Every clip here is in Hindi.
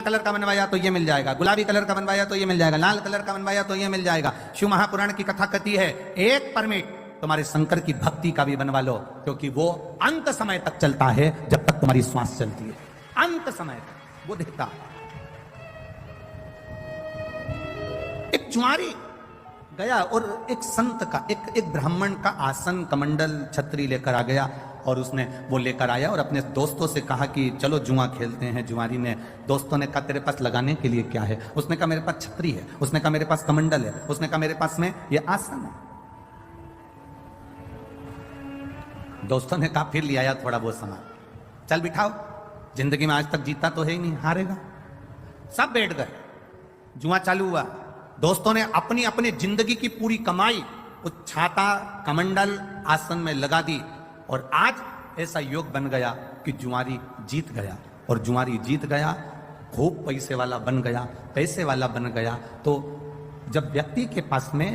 कलर का बनवाया तो ये मिल जाएगा, गुलाबी कलर का बनवाया तो ये मिल जाएगा, लाल कलर का बनवाया तो ये मिल जाएगा। शिव महापुराण की कथा कहती है एक परमिट तुम्हारे शंकर की भक्ति का भी बनवा लो, क्योंकि वो अंत समय तक चलता है, जब तक तुम्हारी श्वास चलती है, अंत समय तक वो देता। एक जुआरी गया और एक संत का एक ब्राह्मण का आसन कमंडल छतरी लेकर आ गया, और उसने वो लेकर आया और अपने दोस्तों से कहा कि चलो जुआ खेलते हैं। जुआरी ने, दोस्तों ने कहा तेरे पास लगाने के लिए क्या है? उसने कहा मेरे पास छतरी है, उसने कहा मेरे पास कमंडल है, उसने कहा मेरे पास में ये आसन है। दोस्तों ने कहा फिर ले आया थोड़ा बहुत सामान, चल बिठाओ, जिंदगी में आज तक जीता तो है ही नहीं, हारेगा। सब बैठ गए, जुआ चालू हुआ। दोस्तों ने अपनी अपनी जिंदगी की पूरी कमाई उस छाता कमंडल आसन में लगा दी, और आज ऐसा योग बन गया कि जुआरी जीत गया, और जुआरी जीत गया, खूब पैसे वाला बन गया। पैसे वाला बन गया तो जब व्यक्ति के पास में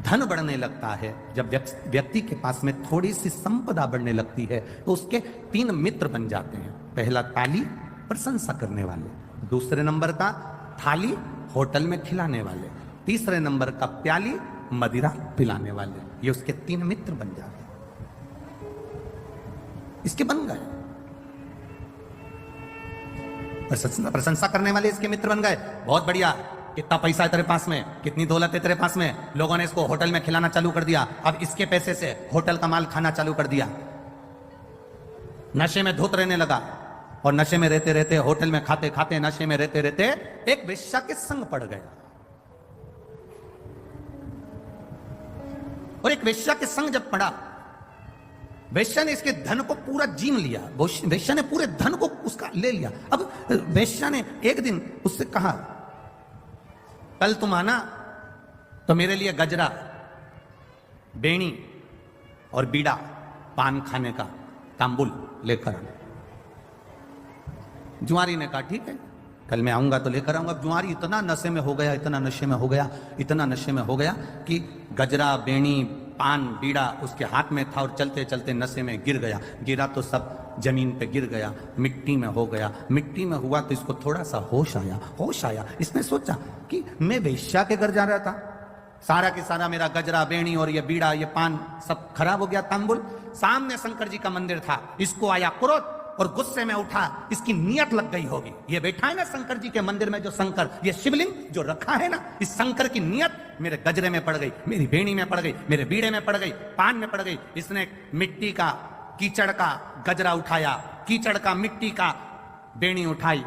धन बढ़ने लगता है, जब व्यक्ति के पास में थोड़ी सी संपदा बढ़ने लगती है, तो उसके 3 मित्र बन जाते हैं। पहला ताली, प्रशंसा करने वाले, दूसरे नंबर का थाली, होटल में खिलाने वाले, तीसरे नंबर का प्याली, मदिरा पिलाने वाले। ये उसके 3 मित्र बन जाते हैं। इसके बन गए, प्रशंसा करने वाले इसके मित्र बन गए। बहुत बढ़िया, कितना पैसा है तेरे पास में, कितनी दौलत है तेरे पास में। लोगों ने इसको होटल में खिलाना चालू कर दिया, अब इसके पैसे से होटल का माल खाना चालू कर दिया। नशे में धुत रहने लगा, और नशे में रहते रहते, होटल में खाते खाते, नशे में रहते रहते एक वेश्या के संग पड़ गया। और एक वेश्या के संग जब पड़ा, वेश्या ने इसके धन को पूरा जीन लिया, वेश्या ने पूरे धन को उसका ले लिया। अब वेश्या ने एक दिन उससे कहा कल तुम आना तो मेरे लिए गजरा, बेणी और बीड़ा, पान खाने का तांबुल लेकर आना। जुआरी ने कहा ठीक है, कल मैं आऊंगा तो लेकर आऊंगा। जुआरी इतना नशे में हो गया, इतना नशे में हो गया, इतना नशे में हो गया कि गजरा, बेणी, पान, बीड़ा उसके हाथ में था, और चलते चलते नशे में गिर गया। गिरा तो सब जमीन पे गिर गया, मिट्टी में हो गया। मिट्टी में हुआ तो इसको थोड़ा सा होश आया। इसने सोचा कि मैं वेश्या के घर जा रहा था, सारा के सारा मेरा गजरा, बेणी और ये बीड़ा, ये पान सब खराब हो गया, तांबुल। सामने शंकर जी का मंदिर था, इसको आया क्रोध और गुस्से में उठा, इसकी नियत लग गई होगी। ये बैठा है ना शंकर जी के मंदिर में, जो शंकर, ये शिवलिंग जो रखा है ना, इस शंकर की नियत मेरे गजरे में पड़ गई, मेरी बेणी में पड़ गई, मेरे बीड़े में पड़ गई, पान में पड़ गई। इसने मिट्टी का, कीचड़ का गजरा उठाया, कीचड़ का, मिट्टी का बेणी उठाई,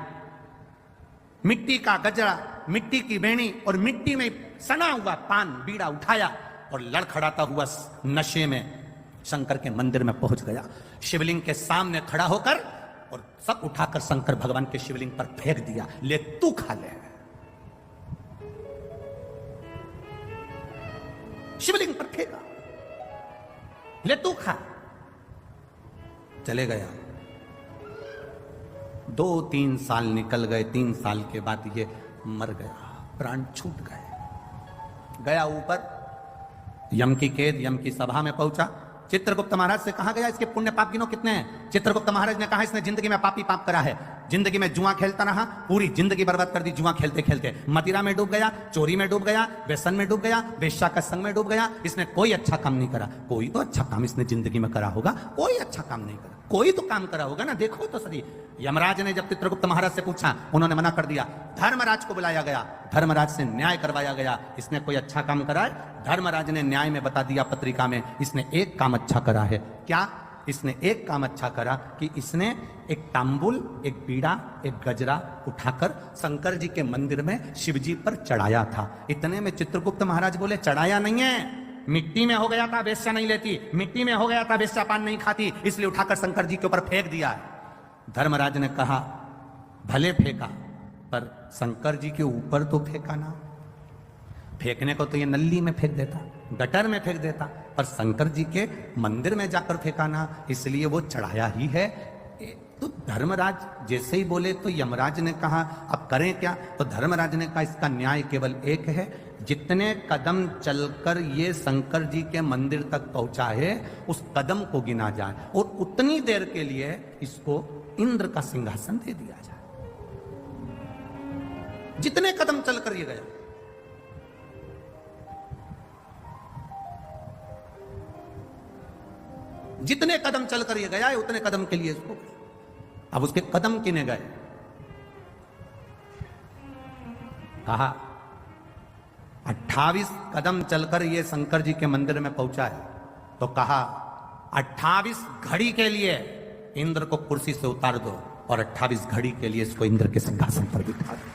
मिट्टी का गजरा, मिट्टी की बेणी और मिट्टी में सना हुआ पान, बीड़ा उठाया, और लड़खड़ाता हुआ नशे में शंकर के मंदिर में पहुंच गया। शिवलिंग के सामने खड़ा होकर और सब उठाकर शंकर भगवान के शिवलिंग पर फेंक दिया। ले तू खा ले। शिवलिंग पर फेंका, ले तू खा। चले गया। 2-3 साल निकल गए। 3 साल के बाद ये मर गया, प्राण छूट गए। गया ऊपर, यम की कैद, यम की सभा में पहुंचा। चित्रगुप्त महाराज से कहा गया इसके पुण्य पाप गिनो कितने हैं। चित्रगुप्त महाराज ने कहा इसने जिंदगी में पापी पाप करा है, जिंदगी में जुआ खेलता रहा, पूरी जिंदगी बर्बाद कर दी जुआ खेलते खेलते। मदिरा में डूब गया, चोरी में डूब गया, व्यसन में डूब गया, वेश्या का संग में डूब गया। इसने कोई अच्छा काम नहीं करा। कोई तो अच्छा काम इसने जिंदगी में करा होगा, कोई अच्छा काम नहीं करा, कोई तो काम करा होगा ना, देखो तो सही। यमराज ने जब चित्रगुप्त महाराज से पूछा, उन्होंने मना कर दिया। धर्मराज को बुलाया गया, धर्मराज से न्याय करवाया गया, इसने कोई अच्छा काम करा है? धर्मराज ने न्याय में बता दिया पत्रिका में, इसने एक काम अच्छा करा है। क्या? इसने एक काम अच्छा करा कि इसने एक तांबुल, एक बीड़ा, एक गजरा उठाकर शंकर जी के मंदिर में शिव जी पर चढ़ाया था। इतने में चित्रगुप्त महाराज बोले चढ़ाया नहीं है, मिट्टी में हो गया था, वेश्या नहीं लेती, मिट्टी में हो गया था, वेश्या पान नहीं खाती, इसलिए उठाकर शंकर जी के ऊपर फेंक दिया है। धर्मराज ने कहा भले फेंका, पर शंकर जी के ऊपर तो फेंका ना। फेंकने को तो ये नल्ली में फेंक देता, गटर में फेंक देता, पर शंकर जी के मंदिर में जाकर फेंका ना, इसलिए वो चढ़ाया ही है। तो धर्मराज जैसे ही बोले तो यमराज ने कहा अब करें क्या? तो धर्मराज ने कहा इसका न्याय केवल एक है, जितने कदम चलकर ये शंकर जी के मंदिर तक पहुंचा है उस कदम को गिना जाए, और उतनी देर के लिए इसको इंद्र का सिंहासन दे दिया जाए। जितने कदम चलकर ये गया, जितने कदम चलकर ये गया है उतने कदम के लिए इसको, अब उसके कदम किने गए? कहा 28 कदम चलकर ये शंकर जी के मंदिर में पहुंचा है, तो कहा 28 घड़ी के लिए इंद्र को कुर्सी से उतार दो और 28 घड़ी के लिए इसको इंद्र के सिंहासन पर बिठा दो।